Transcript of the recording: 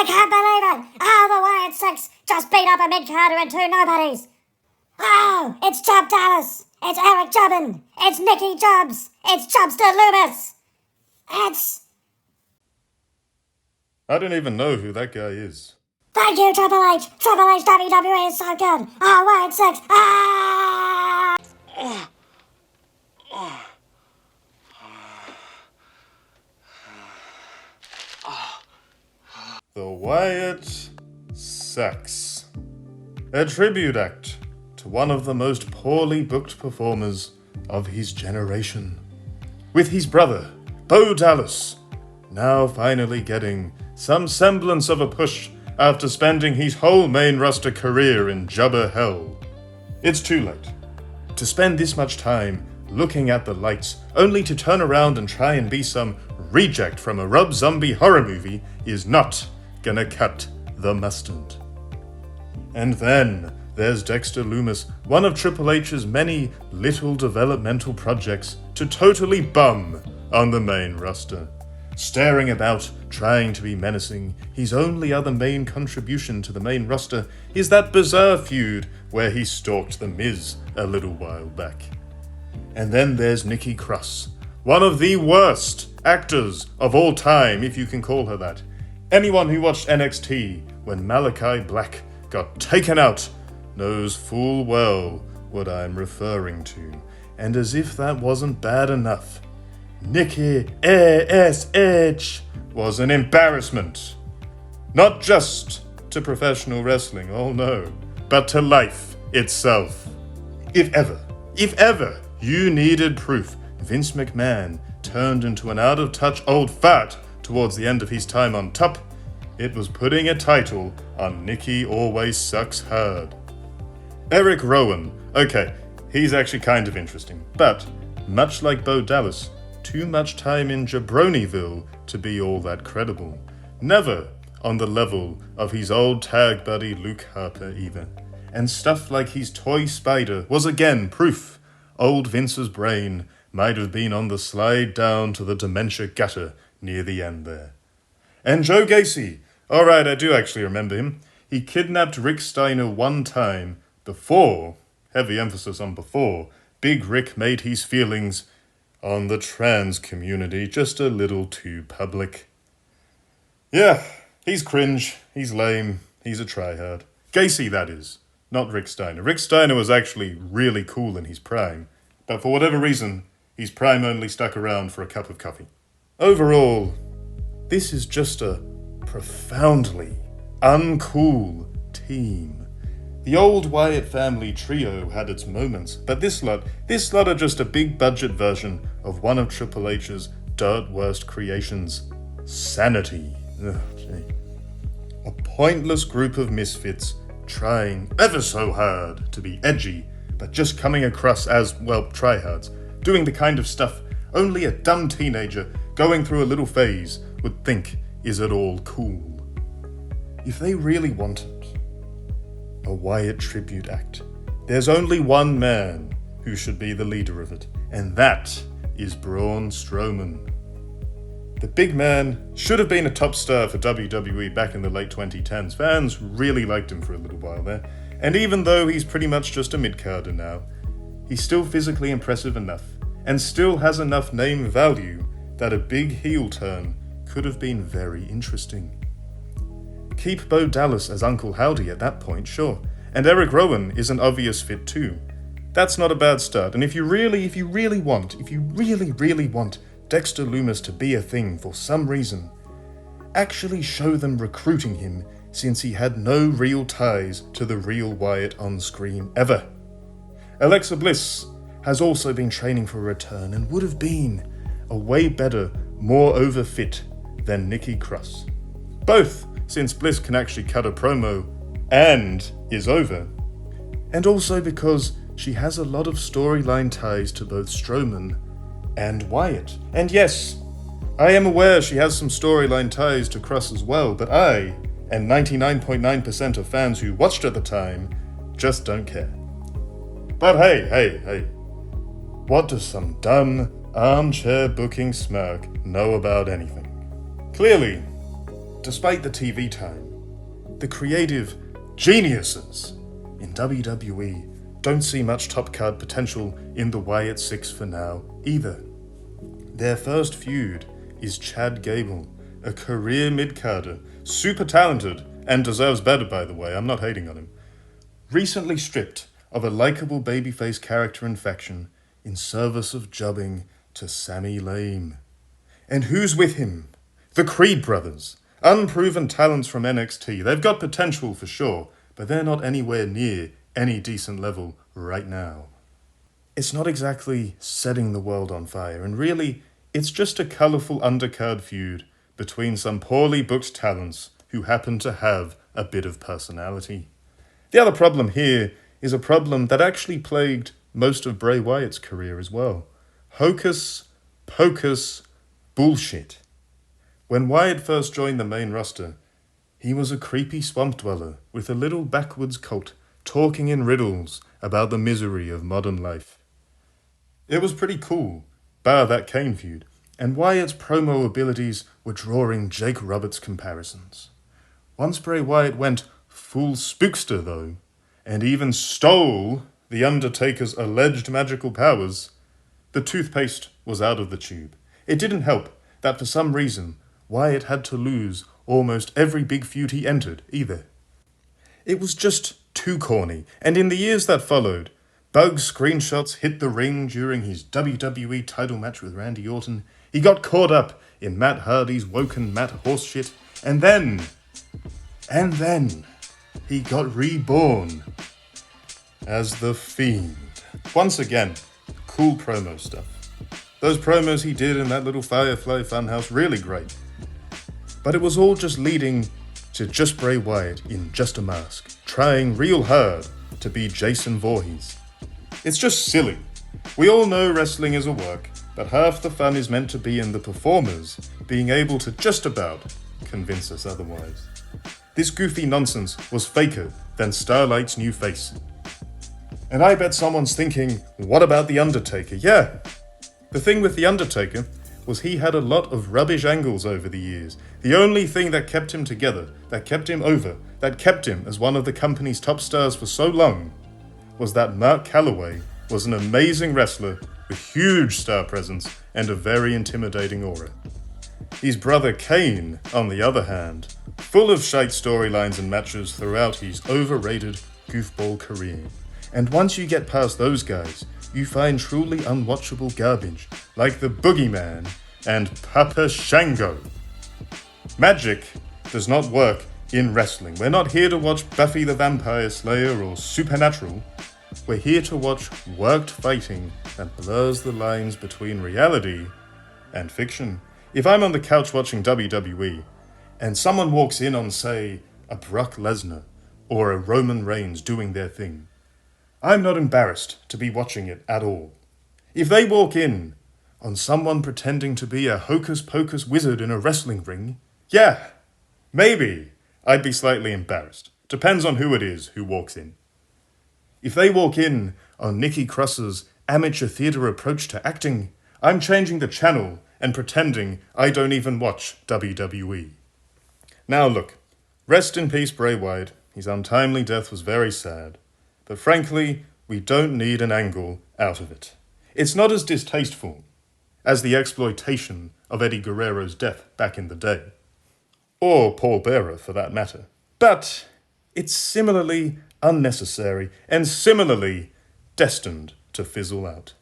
can't believe it! Oh, the Wyatt Six just beat up a mid-carder and two nobodies! Oh, it's Chubb Dallas! It's Eric Jubbin! It's Nicky Jubbs! It's Chubster Loomis! It's... I don't even know who that guy is. Thank you, Triple H! Triple H WWE is so good! Oh, Wyatt Six! Ah! The Wyatt Six. A tribute act to one of the most poorly booked performers of his generation. With his brother, Bo Dallas, now finally getting some semblance of a push after spending his whole main roster career in jobber hell. It's too late. To spend this much time looking at the lights only to turn around and try and be some reject from a Rob Zombie horror movie is not gonna cut the mustard. And then there's Dexter Loomis, one of Triple H's many little developmental projects to totally bum on the main roster. Staring about, trying to be menacing, his only other main contribution to the main roster is that bizarre feud where he stalked The Miz a little while back. And then there's Nikki Cross, one of the worst actors of all time, if you can call her that. Anyone who watched NXT when Malachi Black got taken out knows full well what I'm referring to. And as if that wasn't bad enough, Nikki ASH was an embarrassment. Not just to professional wrestling, oh no, but to life itself. If ever you needed proof Vince McMahon turned into an out-of-touch old fart towards the end of his time on top, it was putting a title on Nikki Always Sucks Hard. Eric Rowan, okay, he's actually kind of interesting, but much like Bo Dallas, too much time in Jabronyville to be all that credible. Never on the level of his old tag buddy Luke Harper either. And stuff like his toy spider was again proof old Vince's brain might have been on the slide down to the dementia gutter near the end there. And Joe Gacy, alright, I do actually remember him. He kidnapped Rick Steiner one time before, heavy emphasis on before, Big Rick made his feelings on the trans community just a little too public. Yeah, he's cringe, he's lame, he's a tryhard. Gacy, that is, not Rick Steiner. Rick Steiner was actually really cool in his prime, but for whatever reason, his prime only stuck around for a cup of coffee. Overall, this is just a profoundly uncool team. The old Wyatt family trio had its moments, but this lot are just a big budget version of one of Triple H's dirt worst creations, Sanity. Ugh, gee. A pointless group of misfits trying ever so hard to be edgy, but just coming across as, well, tryhards, doing the kind of stuff only a dumb teenager going through a little phase would think is at all cool. If they really wanted a Wyatt tribute act, there's only one man who should be the leader of it, and that is Braun Strowman. The big man should have been a top star for WWE back in the late 2010s. Fans really liked him for a little while there, and even though he's pretty much just a mid-carder now, he's still physically impressive enough, and still has enough name value that a big heel turn could have been very interesting. Keep Bo Dallas as Uncle Howdy at that point, sure, and Eric Rowan is an obvious fit too. That's not a bad start, and if you really want Dexter Loomis to be a thing for some reason, actually show them recruiting him since he had no real ties to the real Wyatt on screen ever. Alexa Bliss has also been training for a return and would have been a way better, more over fit than Nikki Cross. Both since Bliss can actually cut a promo and is over. And also because she has a lot of storyline ties to both Strowman and Wyatt. And yes, I am aware she has some storyline ties to Cross as well, but I, and 99.9% of fans who watched at the time, just don't care. But hey, what does some dumb armchair booking smirk know about anything? Clearly, despite the TV time, the creative geniuses in WWE don't see much top card potential in the Wyatt Six for now either. Their first feud is Chad Gable, a career mid-carder, super talented, and deserves better, by the way, I'm not hating on him, recently stripped of a likable babyface character infection in service of jobbing to Sami Lame. And who's with him? The Creed brothers, unproven talents from NXT. They've got potential for sure, but they're not anywhere near any decent level right now. It's not exactly setting the world on fire, and really, it's just a colourful undercard feud between some poorly booked talents who happen to have a bit of personality. The other problem here is a problem that actually plagued most of Bray Wyatt's career as well. Hocus pocus bullshit. When Wyatt first joined the main roster, he was a creepy swamp dweller with a little backwoods cult talking in riddles about the misery of modern life. It was pretty cool, bar that Kane feud, and Wyatt's promo abilities were drawing Jake Roberts comparisons. Once Bray Wyatt went full spookster though, and even stole The Undertaker's alleged magical powers, the toothpaste was out of the tube. It didn't help that for some reason Wyatt had to lose almost every big feud he entered either. It was just too corny, and in the years that followed, bug screenshots hit the ring during his WWE title match with Randy Orton. He got caught up in Matt Hardy's woken Matt horseshit, and then he got reborn as the Fiend. Once again, cool promo stuff. Those promos he did in that little Firefly Funhouse, really great. But it was all just leading to just Bray Wyatt in just a mask, trying real hard to be Jason Voorhees. It's just silly. We all know wrestling is a work, but half the fun is meant to be in the performers being able to just about convince us otherwise. This goofy nonsense was faker than Starlight's new face. And I bet someone's thinking, what about The Undertaker? Yeah, the thing with The Undertaker was he had a lot of rubbish angles over the years. The only thing that kept him together, that kept him over, that kept him as one of the company's top stars for so long, was that Mark Calloway was an amazing wrestler with huge star presence and a very intimidating aura. His brother Kane, on the other hand, full of shite storylines and matches throughout his overrated goofball career. And once you get past those guys, you find truly unwatchable garbage, like the Boogeyman and Papa Shango. Magic does not work in wrestling. We're not here to watch Buffy the Vampire Slayer or Supernatural. We're here to watch worked fighting that blurs the lines between reality and fiction. If I'm on the couch watching WWE, and someone walks in on, say, a Brock Lesnar or a Roman Reigns doing their thing, I'm not embarrassed to be watching it at all. If they walk in on someone pretending to be a hocus-pocus wizard in a wrestling ring, yeah, maybe I'd be slightly embarrassed. Depends on who it is who walks in. If they walk in on Nikki Cross's amateur theatre approach to acting, I'm changing the channel and pretending I don't even watch WWE. Now look, rest in peace Bray Wyatt. His untimely death was very sad. But frankly, we don't need an angle out of it. It's not as distasteful as the exploitation of Eddie Guerrero's death back in the day. Or Paul Bearer, for that matter. But it's similarly unnecessary and similarly destined to fizzle out.